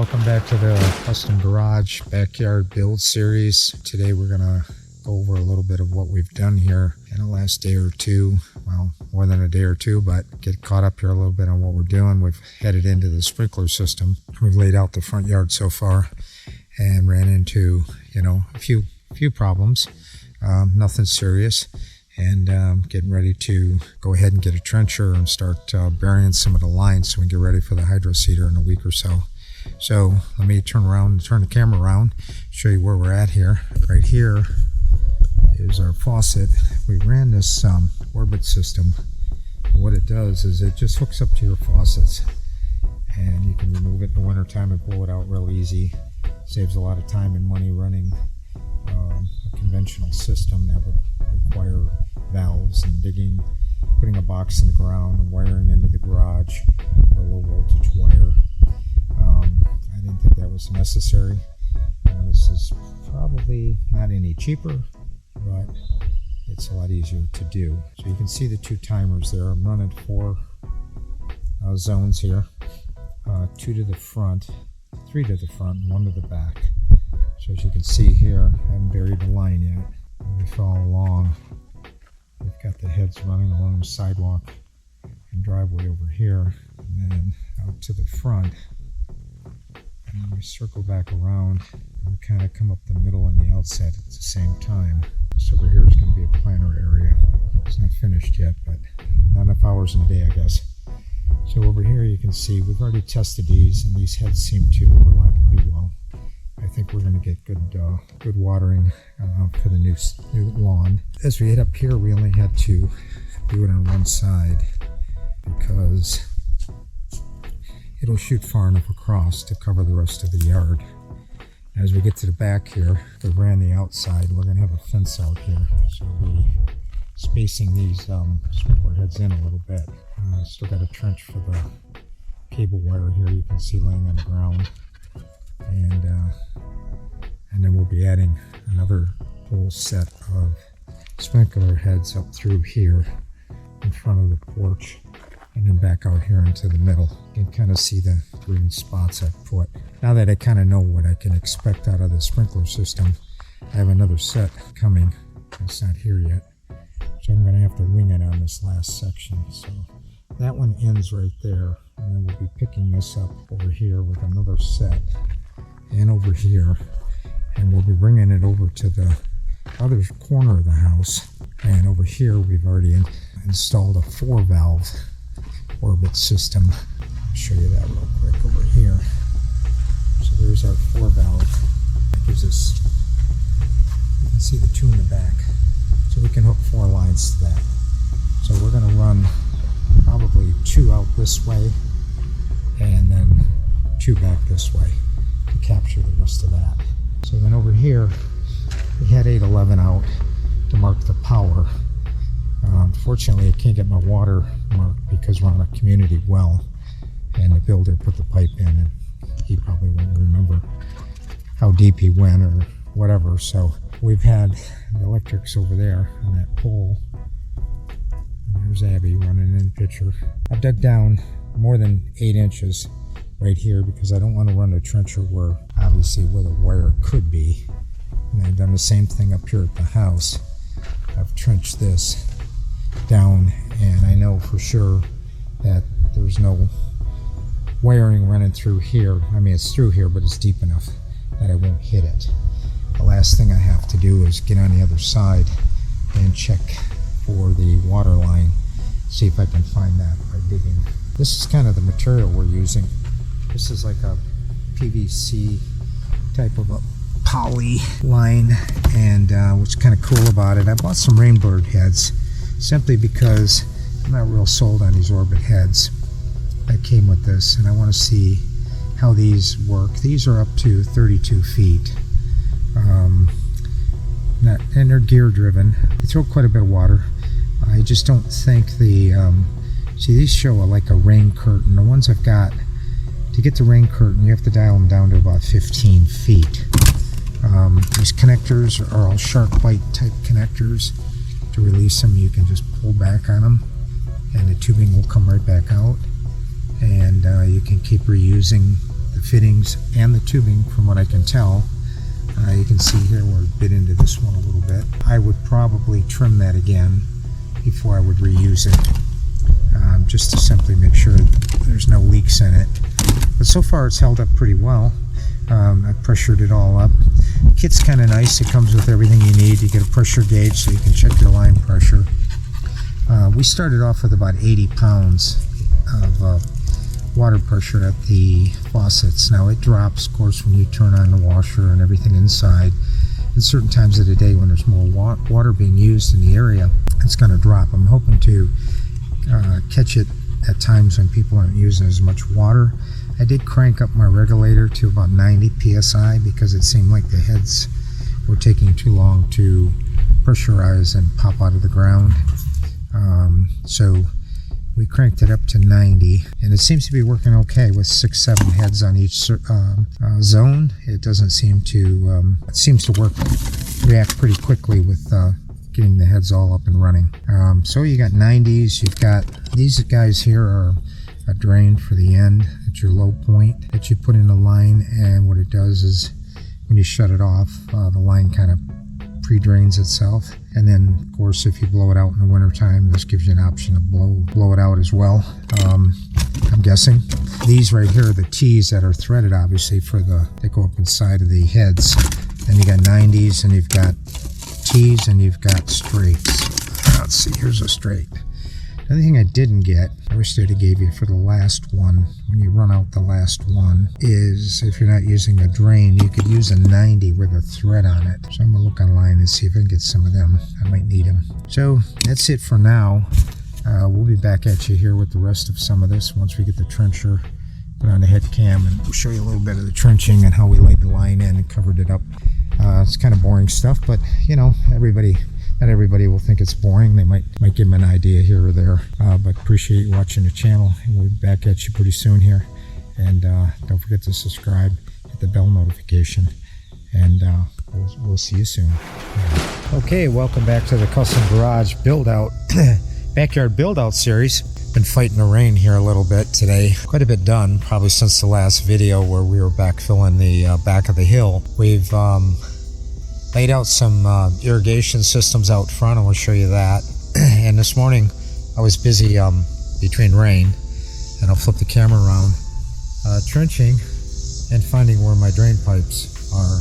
Welcome back to the Custom Garage Backyard Build Series. Today we're going to go over a little bit of what we've done here in the last day or two. Well, more than a day or two, but get caught up here a little bit on what we're doing. We've headed into the sprinkler system. We've laid out the front yard so far and ran into, a few problems. Nothing serious. And getting ready to go ahead and get a trencher and start burying some of the lines so we can get ready for the hydro seeder in a week or so. So let me turn the camera around, show you where we're at here. Right here is our faucet. We ran this orbit system. What it does is it just hooks up to your faucets, and you can remove it in the winter time and pull it out real easy. Saves a lot of time and money running a conventional system that would require valves and putting a box in the ground and wiring into the garage with a low voltage wire. I didn't think that was necessary. This is probably not any cheaper, but it's a lot easier to do. So you can see the two timers there. I'm running 4 zones here, 2 to the front, 3 to the front, and 1 to the back. So as you can see here, I haven't buried the line yet. As we follow along, we've got the heads running along the sidewalk and driveway over here, and then out to the front. And we circle back around and we kind of come up the middle and the outset at the same time. This over here is going to be a planter area. It's not finished yet, but not enough hours in a day, I guess. So over here you can see we've already tested these, and these heads seem to overlap pretty well. I think we're going to get good watering for the new lawn. As we hit up here, we only had to do it on one side because it'll shoot far enough across to cover the rest of the yard. As we get to the back here, we ran the outside. We're going to have a fence out here, so we're spacing these sprinkler heads in a little bit. Still got a trench for the cable wire here. You can see laying on the ground, and then we'll be adding another whole set of sprinkler heads up through here in front of the porch, and then back out here into the middle. You can kind of see the green spots I've put. Now that I kind of know what I can expect out of the sprinkler system, I have another set coming. It's not here yet, so I'm going to have to wing it on this last section. So that one ends right there, and then we'll be picking this up over here with another set, and over here, and we'll be bringing it over to the other corner of the house. And over here we've already installed a 4-valve orbit system. I'll show you that real quick over here. So there's our 4-valve. That gives us, you can see the 2 in the back, so we can hook 4 lines to that. So we're going to run probably 2 out this way and then 2 back this way to capture the rest of that. So then over here we had 811 out to mark the power. Unfortunately, I can't get my water marked because we're on a community well, and the builder put the pipe in, and he probably won't remember how deep he went or whatever. So we've had the electrics over there on that pole. And there's Abby running in the picture. I've dug down more than 8 inches right here because I don't want to run a trencher where the wire could be. And I've done the same thing up here at the house. I've trenched this down, and I know for sure that there's no wiring running through here. I mean, it's through here, but it's deep enough that I won't hit it. The last thing I have to do is get on the other side and check for the water line, see if I can find that by digging. This is kind of the material we're using. This is like a PVC type of a poly line, and what's kind of cool about it, I bought some rainbird heads simply because I'm not real sold on these orbit heads that came with this, and I want to see how these work. These are up to 32 feet, and they're gear driven. They throw quite a bit of water. I just don't think see, these show like a rain curtain. The ones I've got, to get the rain curtain, you have to dial them down to about 15 feet. These connectors are all shark bite type connectors. To release them, you can just pull back on them, and the tubing will come right back out. And you can keep reusing the fittings and the tubing from what I can tell. You can see here where it bit into this one a little bit. I would probably trim that again before I would reuse it, just to simply make sure there's no leaks in it. But so far it's held up pretty well. I pressured it all up. The kit's kind of nice. It comes with everything you need. You get a pressure gauge so you can check your line pressure. We started off with about 80 pounds of water pressure at the faucets. Now it drops, of course, when you turn on the washer and everything inside. At certain times of the day when there's more water being used in the area, it's going to drop. I'm hoping to catch it at times when people aren't using as much water. I did crank up my regulator to about 90 psi because it seemed like the heads were taking too long to pressurize and pop out of the ground. So we cranked it up to 90, and it seems to be working okay with 6-7 heads on each zone. It doesn't seem to, it seems to react pretty quickly with getting the heads all up and running. So you got 90s, you've got these guys here are a drain for the end at your low point that you put in a line, and what it does is when you shut it off, the line kind of pre-drains itself. And then of course if you blow it out in the winter time, this gives you an option to blow it out as well. I'm guessing these right here are the T's that are threaded, obviously, for they go up inside of the heads. Then you got 90s, and you've got T's, and you've got straights. Let's see, here's a straight. The other thing I didn't get, I wish they'd have gave you for the last one, when you run out the last one, is if you're not using a drain, you could use a 90 with a thread on it. So I'm going to look online and see if I can get some of them. I might need them. So that's it for now. We'll be back at you here with the rest of some of this once we get the trencher put on the head cam, and we'll show you a little bit of the trenching and how we laid the line in and covered it up. It's kind of boring stuff, but you know, not everybody will think it's boring. They might give them an idea here or there. But appreciate you watching the channel, and we'll be back at you pretty soon here. And don't forget to subscribe, hit the bell notification, and we'll see you soon. Okay, welcome back to the Custom Garage Build-Out Backyard Build-Out series. Been fighting the rain here a little bit today. Quite a bit done, probably since the last video where we were backfilling the back of the hill. We've laid out some irrigation systems out front, and we'll show you that. And this morning I was busy between rain, and I'll flip the camera around, trenching and finding where my drain pipes are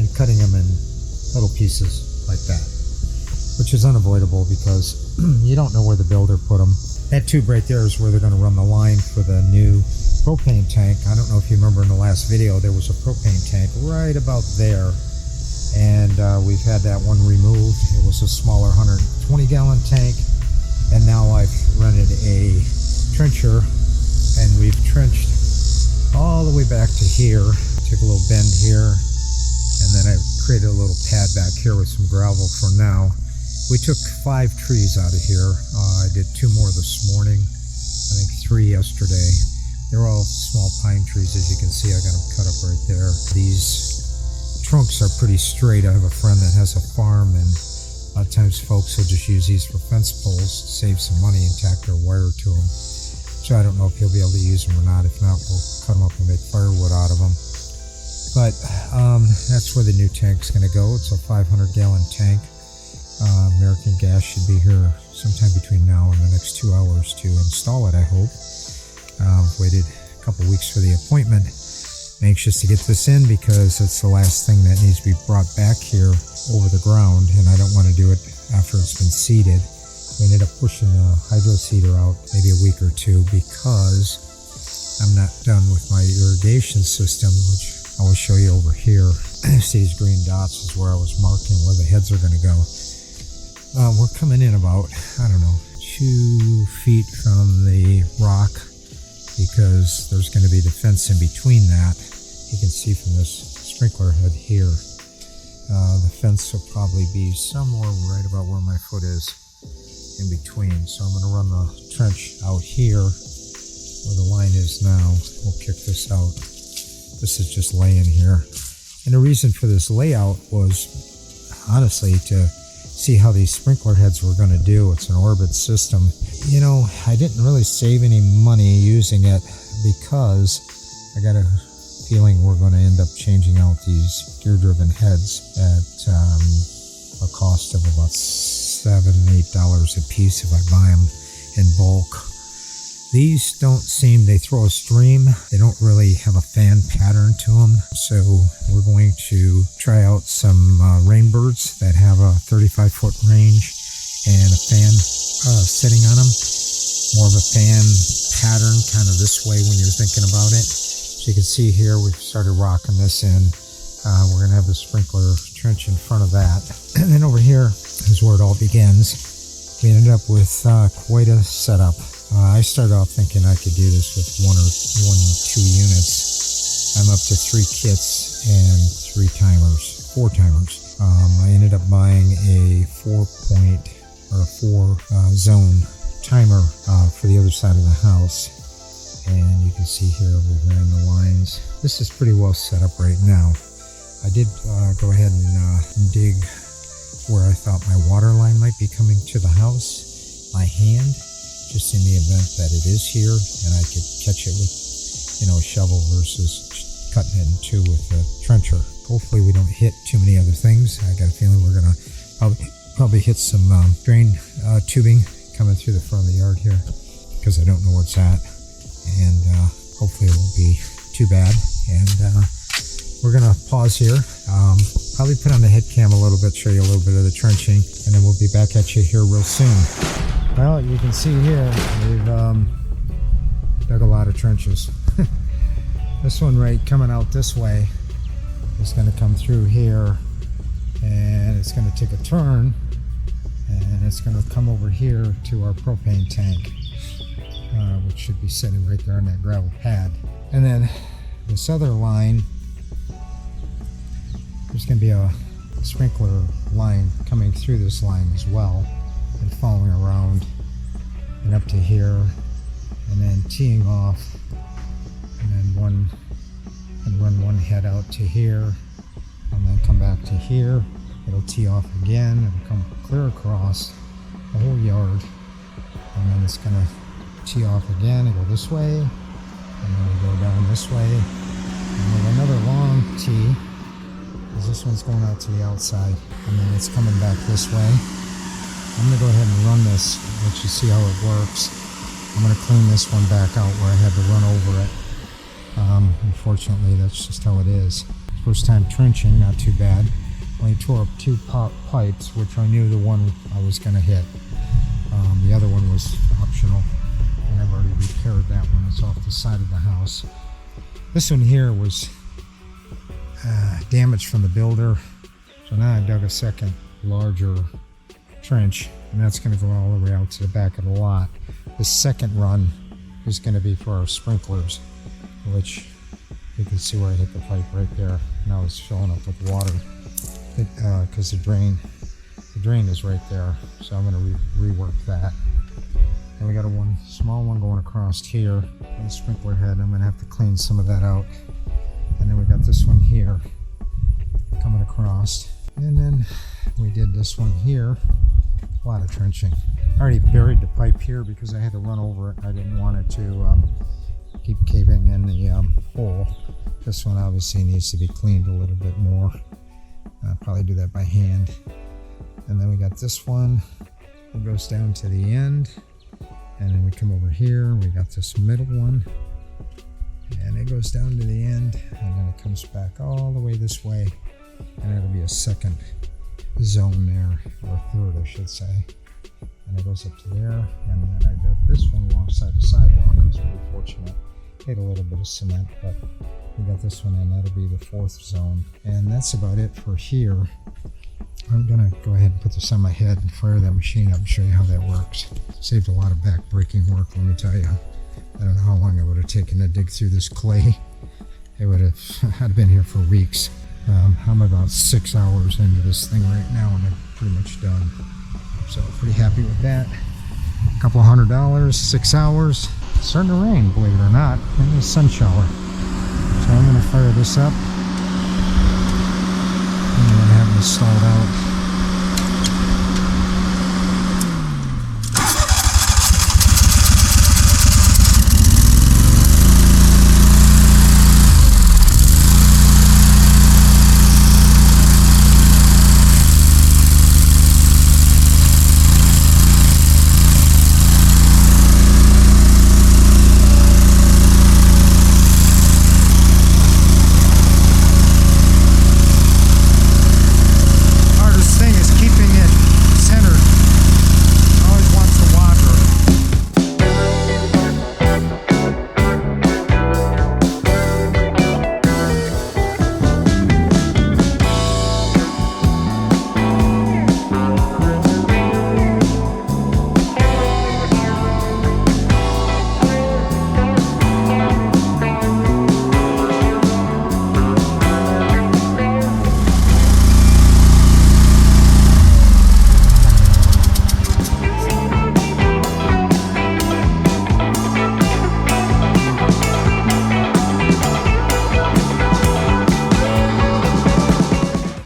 and cutting them in little pieces like that, which is unavoidable because you don't know where the builder put them. That tube right there is where they're going to run the line for the new propane tank. I don't know if you remember in the last video, there was a propane tank right about there, and we've had that one removed. It was a smaller 120-gallon tank, and now I've rented a trencher, and we've trenched all the way back to here. Took a little bend here, and then I created a little pad back here with some gravel for now. We took 5 trees out of here. I did 2 more this morning, I think 3 yesterday. They're all small pine trees, as you can see. I got them cut up right there. These trunks are pretty straight. I have a friend that has a farm, and a lot of times folks will just use these for fence poles to save some money and tack their wire to them. So I don't know if he'll be able to use them or not. If not, we'll cut them up and make firewood out of them. But that's where the new tank's going to go. It's a 500-gallon tank. American Gas should be here sometime between now and the next 2 hours to install it, I hope. Waited a couple weeks for the appointment. I'm anxious to get this in because it's the last thing that needs to be brought back here over the ground, and I don't want to do it after it's been seeded. We ended up pushing the hydro seeder out maybe a week or 2 because I'm not done with my irrigation system, which I will show you over here. See these green dots is where I was marking where the heads are going to go. We're coming in about, I don't know, 2 feet from the rock because there's going to be the fence in between that. You can see from this sprinkler head here. The fence will probably be somewhere right about where my foot is in between. So I'm going to run the trench out here where the line is now. We'll kick this out. This is just laying here. And the reason for this layout was honestly to see how these sprinkler heads were going to do. It's an orbit system. You know, I didn't really save any money using it because I got to feeling we're going to end up changing out these gear-driven heads at a cost of about $7-8 a piece if I buy them in bulk. These don't seem, they throw a stream. They don't really have a fan pattern to them. So we're going to try out some Rainbirds that have a 35-foot range and a fan sitting on them. More of a fan pattern, kind of this way when you're thinking about it. So you can see here, we've started rocking this in. We're going to have the sprinkler trench in front of that. And then over here is where it all begins. We ended up with quite a setup. I started off thinking I could do this with one or two units. I'm up to 3 kits and 4 timers. I ended up buying a 4 zone timer for the other side of the house. And you can see here we ran the lines. This is pretty well set up right now. I did go ahead and dig where I thought my water line might be coming to the house by hand, just in the event that it is here and I could catch it with, a shovel versus cutting it in two with a trencher. Hopefully we don't hit too many other things. I got a feeling we're gonna probably hit some drain tubing coming through the front of the yard here, because I don't know where it's at, and hopefully it won't be too bad. And we're gonna pause here, probably put on the head cam a little bit, show you a little bit of the trenching, and then we'll be back at you here real soon. Well, you can see here, we've dug a lot of trenches. This one right coming out this way is going to come through here, and it's going to take a turn, and it's going to come over here to our propane tank, which should be sitting right there on that gravel pad. And then this other line, there's going to be a sprinkler line coming through this line as well, and following around and up to here, and then teeing off, and then run one head out to here, and then come back to here. It'll tee off again and come clear across the whole yard, and then it's gonna tee off again and go this way, and then we go down this way, and then another long tee, because this one's going out to the outside, and then it's coming back this way. I'm going to go ahead and run this, let you see how it works. I'm going to clean this one back out where I had to run over it. Unfortunately, that's just how it is. First time trenching, not too bad. Only tore up 2 pipes, which I knew the one I was going to hit. The other one was optional, and I've already repaired that one. It's off the side of the house. This one here was damaged from the builder, so now I dug a second, larger trench, and that's going to go all the way out to the back of the lot. The second run is going to be for our sprinklers, which you can see where I hit the pipe right there. Now it's filling up with water because the drain is right there, so I'm going to rework that. And we got one small one going across here on the sprinkler head. I'm going to have to clean some of that out. And then we got this one here coming across, and then we did this one here. A lot of trenching. I already buried the pipe here because I had to run over it. I didn't want it to keep caving in the hole. This one obviously needs to be cleaned a little bit more. I'll probably do that by hand. And then we got this one. It goes down to the end, and then we come over here. We got this middle one, and it goes down to the end, and then it comes back all the way this way, and it'll be a second zone there, or a third I should say, and it goes up to there. And then I dug this one alongside the sidewalk. I was really fortunate. Ate a little bit of cement, but we got this one in. That'll be the 4th zone, and that's about it for here. I'm gonna go ahead and put this on my head and fire that machine up and show you how that works. Saved a lot of back breaking work, let me tell you. I don't know how long it would have taken to dig through this clay. It would have, I'd have been here for weeks. I'm about 6 hours into this thing right now, and I'm pretty much done. So pretty happy with that. A couple $100, 6 hours. It's starting to rain, believe it or not, and a sun shower. So I'm gonna fire this up, and I'm gonna have it installed out.